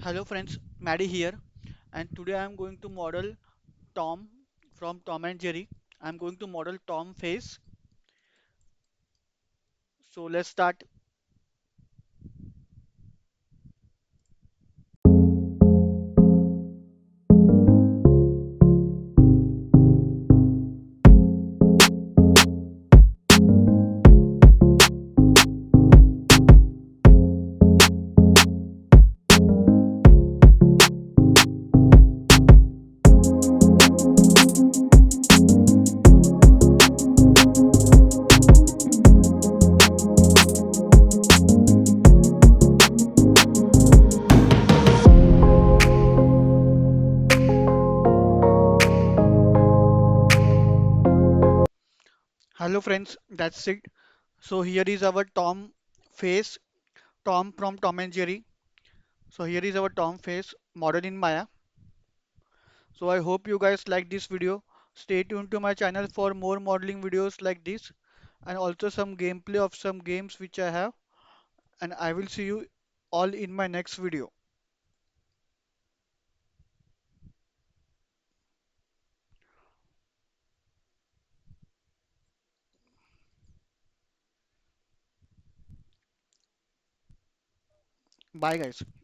Hello friends, Maddie here, and today I am going to model Tom from Tom and Jerry. I am going to model Tom face. So let's start. Hello friends, that's it. So here is our Tom face, Tom from Tom and Jerry. So here is our Tom face model in Maya. So I hope you guys like this video. Stay tuned to my channel for more modeling videos like this and also some gameplay of some games which I have. And I will see you all in my next video. Bye guys.